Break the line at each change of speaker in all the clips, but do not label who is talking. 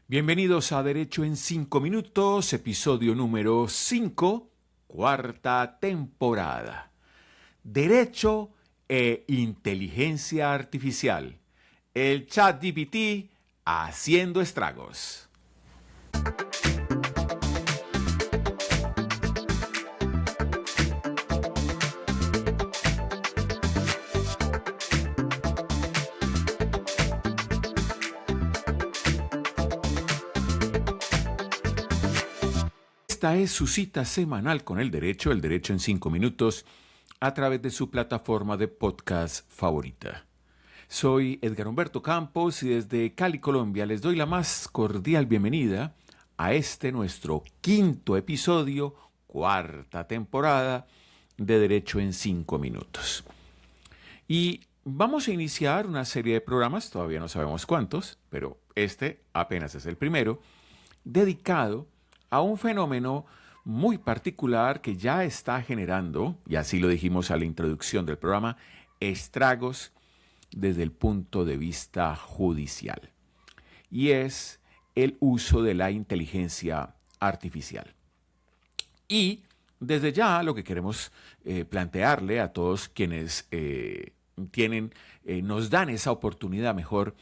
Bienvenidos a Derecho en 5 minutos, episodio número 5, cuarta temporada. Derecho e inteligencia artificial. El ChatGPT haciendo estragos. Esta es su cita semanal con el Derecho en 5 minutos, a través de su plataforma de podcast favorita. Soy Edgar Humberto Campos y desde Cali, Colombia, les doy la más cordial bienvenida a este nuestro quinto episodio, cuarta temporada de Derecho en 5 minutos. Y vamos a iniciar una serie de programas, todavía no sabemos cuántos, pero este apenas es el primero, dedicado a un fenómeno muy particular que ya está generando, y así lo dijimos a la introducción del programa, estragos desde el punto de vista judicial. Y es el uso de la inteligencia artificial. Y desde ya lo que queremos plantearle a todos quienes nos dan esa oportunidad mejor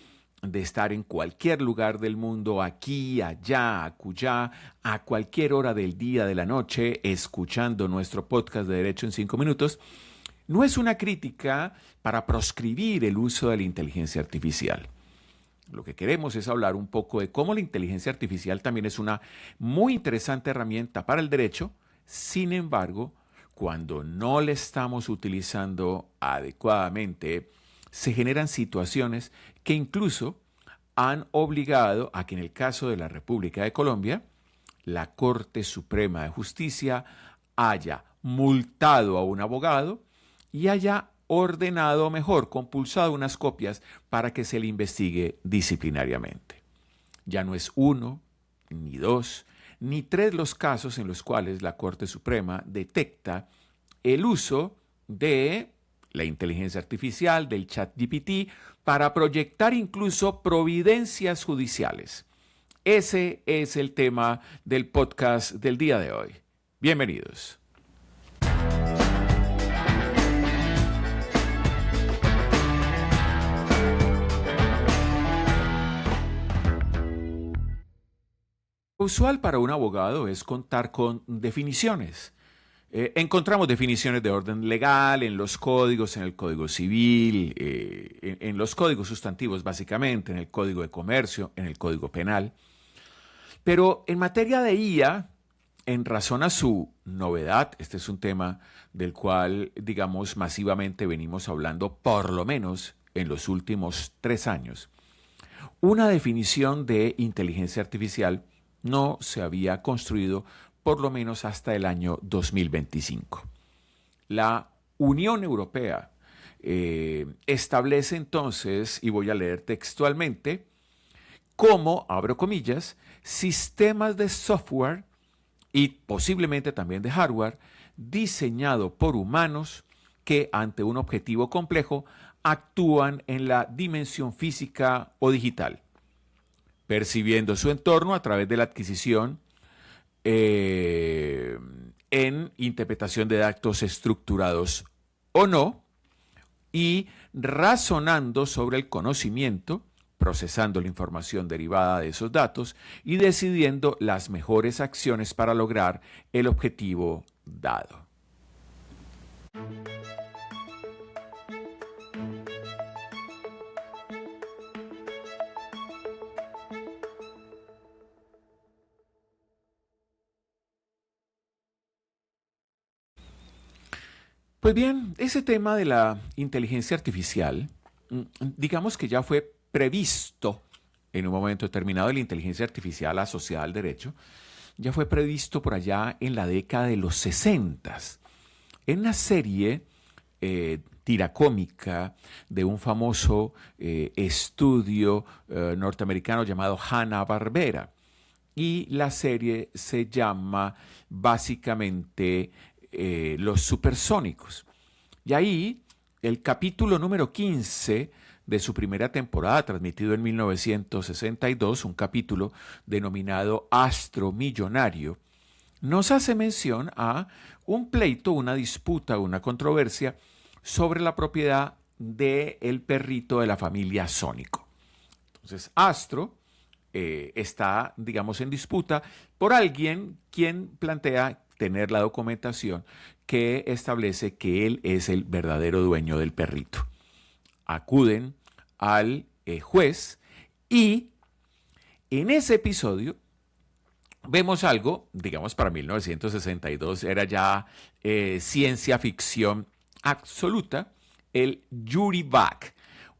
de estar en cualquier lugar del mundo, aquí, allá, acullá, a cualquier hora del día, de la noche, escuchando nuestro podcast de Derecho en 5 minutos, no es una crítica para proscribir el uso de la inteligencia artificial. Lo que queremos es hablar un poco de cómo la inteligencia artificial también es una muy interesante herramienta para el derecho. Sin embargo, cuando no la estamos utilizando adecuadamente, se generan situaciones que incluso han obligado a que en el caso de la República de Colombia, la Corte Suprema de Justicia haya multado a un abogado y haya ordenado, o mejor, compulsado unas copias para que se le investigue disciplinariamente. Ya no es uno, ni dos, ni tres los casos en los cuales la Corte Suprema detecta el uso de la inteligencia artificial, del ChatGPT, para proyectar incluso providencias judiciales. Ese es el tema del podcast del día de hoy. Bienvenidos. Lo usual para un abogado es contar con definiciones. Encontramos definiciones de orden legal en los códigos, en el Código Civil, en los códigos sustantivos básicamente, en el Código de Comercio, en el Código Penal. Pero en materia de IA, en razón a su novedad, este es un tema del cual, digamos, masivamente venimos hablando por lo menos en los últimos 3 años, una definición de inteligencia artificial no se había construido por lo menos hasta el año 2025. La Unión Europea establece entonces, y voy a leer textualmente, como, abro comillas, sistemas de software y posiblemente también de hardware diseñado por humanos que ante un objetivo complejo actúan en la dimensión física o digital, percibiendo su entorno a través de la adquisición en interpretación de datos estructurados o no, y razonando sobre el conocimiento, procesando la información derivada de esos datos y decidiendo las mejores acciones para lograr el objetivo dado. Pues bien, ese tema de la inteligencia artificial, digamos que ya fue previsto en un momento determinado de la inteligencia artificial asociada al derecho, ya fue previsto por allá en la década de los 60, en una serie tiracómica de un famoso estudio norteamericano llamado Hanna-Barbera. Y la serie se llama básicamente Los Supersónicos. Y ahí el capítulo número 15 de su primera temporada, transmitido en 1962, un capítulo denominado Astro Millonario, nos hace mención a un pleito, una disputa, una controversia sobre la propiedad del perrito de la familia Sónico. Entonces, Astro está, digamos, en disputa por alguien quien plantea tener la documentación que establece que él es el verdadero dueño del perrito. Acuden al juez y en ese episodio vemos algo, digamos, para 1962 era ya ciencia ficción absoluta, el jury bag,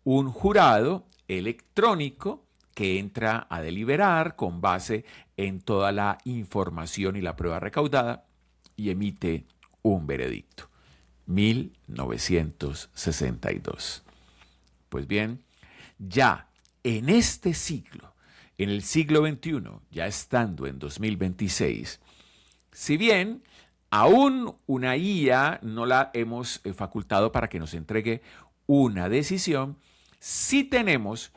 un jurado electrónico que entra a deliberar con base en toda la información y la prueba recaudada y emite un veredicto. 1962. Pues bien, ya en este siglo, en el siglo XXI, ya estando en 2026, si bien aún una IA no la hemos facultado para que nos entregue una decisión, sí tenemos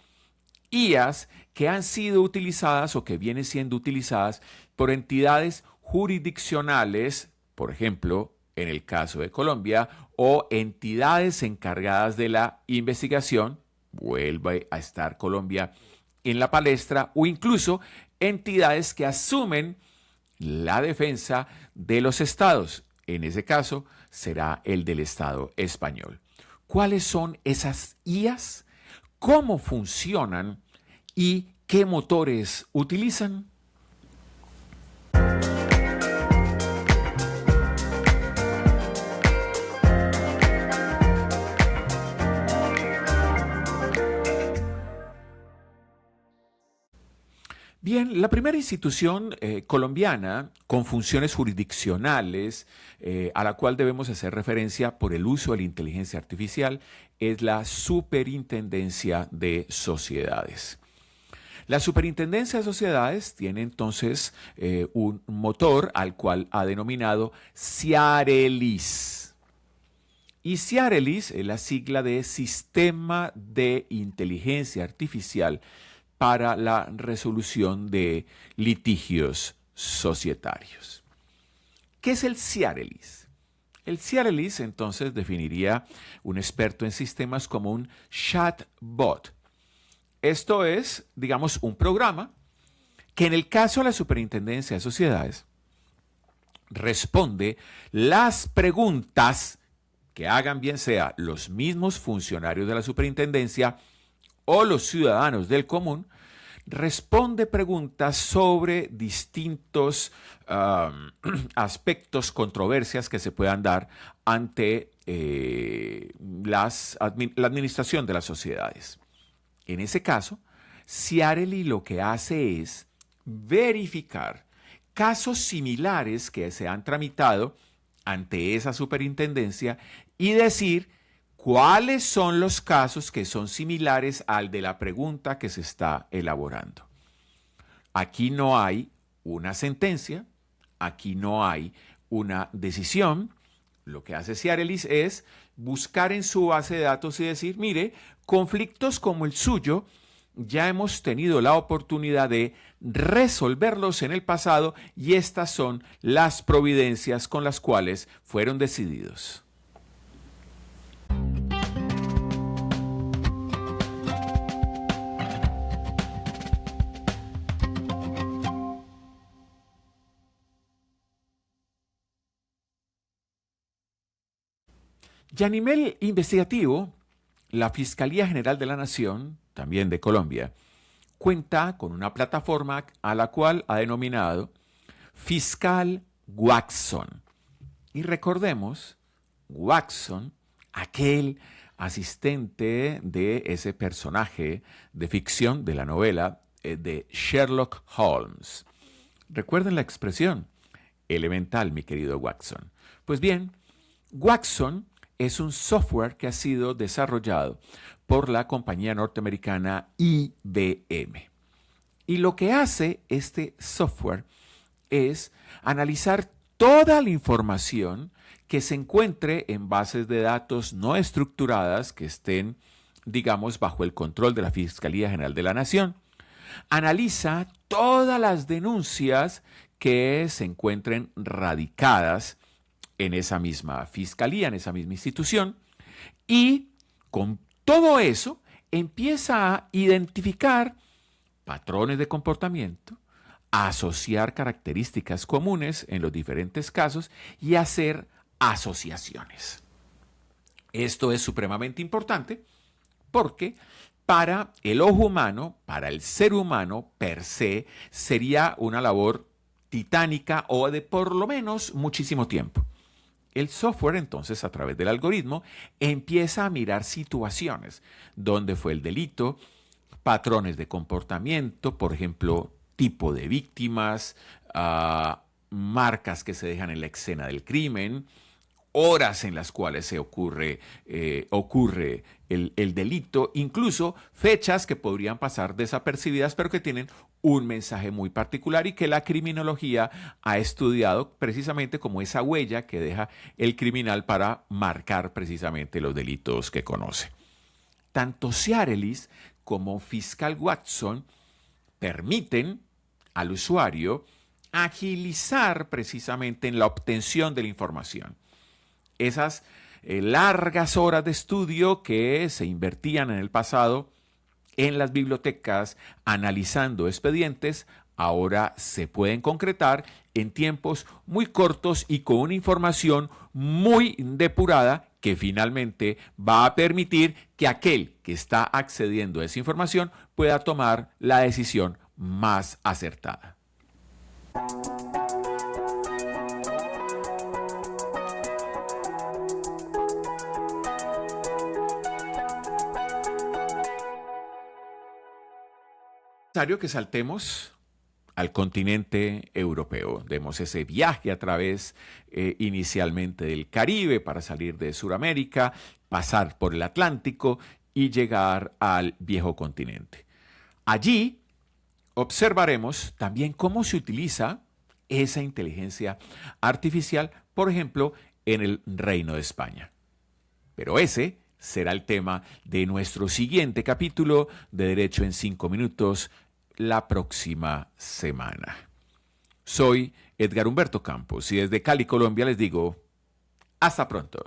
IAs que han sido utilizadas o que vienen siendo utilizadas por entidades jurisdiccionales, por ejemplo, en el caso de Colombia, o entidades encargadas de la investigación, vuelve a estar Colombia en la palestra, o incluso entidades que asumen la defensa de los estados. En ese caso, será el del Estado español. ¿Cuáles son esas IAs? ¿Cómo funcionan? ¿Y qué motores utilizan? Bien, la primera institución colombiana con funciones jurisdiccionales a la cual debemos hacer referencia por el uso de la inteligencia artificial es la Superintendencia de Sociedades. La Superintendencia de Sociedades tiene entonces un motor al cual ha denominado Ciarelis. Y Ciarelis es la sigla de Sistema de Inteligencia Artificial para la resolución de litigios societarios. ¿Qué es el Ciarelis? El Ciarelis entonces definiría un experto en sistemas como un chatbot. Esto es, digamos, un programa que en el caso de la Superintendencia de Sociedades responde las preguntas que hagan bien sea los mismos funcionarios de la superintendencia o los ciudadanos del común, responde preguntas sobre distintos aspectos, controversias que se puedan dar ante la administración de las sociedades. En ese caso, Ciarelli lo que hace es verificar casos similares que se han tramitado ante esa superintendencia y decir cuáles son los casos que son similares al de la pregunta que se está elaborando. Aquí no hay una sentencia, aquí no hay una decisión. Lo que hace Ciarelis es buscar en su base de datos y decir, mire, conflictos como el suyo ya hemos tenido la oportunidad de resolverlos en el pasado y estas son las providencias con las cuales fueron decididos. Y a nivel investigativo, la Fiscalía General de la Nación, también de Colombia, cuenta con una plataforma a la cual ha denominado Fiscal Watson. Y recordemos, Watson, aquel asistente de ese personaje de ficción de la novela de Sherlock Holmes. Recuerden la expresión, elemental, mi querido Watson. Pues bien, Watson es un software que ha sido desarrollado por la compañía norteamericana IBM. Y lo que hace este software es analizar toda la información que se encuentre en bases de datos no estructuradas que estén digamos, bajo el control de la Fiscalía General de la Nación. Analiza todas las denuncias que se encuentren radicadas en esa misma fiscalía, en esa misma institución, y con todo eso empieza a identificar patrones de comportamiento, a asociar características comunes en los diferentes casos y hacer asociaciones. Esto es supremamente importante porque para el ojo humano, para el ser humano per se, sería una labor titánica o de por lo menos muchísimo tiempo. El software entonces, a través del algoritmo, empieza a mirar situaciones donde fue el delito, patrones de comportamiento, por ejemplo, tipo de víctimas, marcas que se dejan en la escena del crimen, horas en las cuales se ocurre el delito, incluso fechas que podrían pasar desapercibidas, pero que tienen un mensaje muy particular y que la criminología ha estudiado precisamente como esa huella que deja el criminal para marcar precisamente los delitos que conoce. Tanto Ciarelis como Fiscal Watson permiten al usuario agilizar precisamente en la obtención de la información. Esas largas horas de estudio que se invertían en el pasado en las bibliotecas analizando expedientes, ahora se pueden concretar en tiempos muy cortos y con una información muy depurada que finalmente va a permitir que aquel que está accediendo a esa información pueda tomar la decisión más acertada. Es necesario que saltemos al continente europeo. Demos ese viaje a través inicialmente del Caribe para salir de Sudamérica, pasar por el Atlántico y llegar al viejo continente. Allí observaremos también cómo se utiliza esa inteligencia artificial, por ejemplo, en el Reino de España. Pero ese será el tema de nuestro siguiente capítulo de Derecho en 5 minutos la próxima semana. Soy Edgar Humberto Campos y desde Cali, Colombia les digo hasta pronto.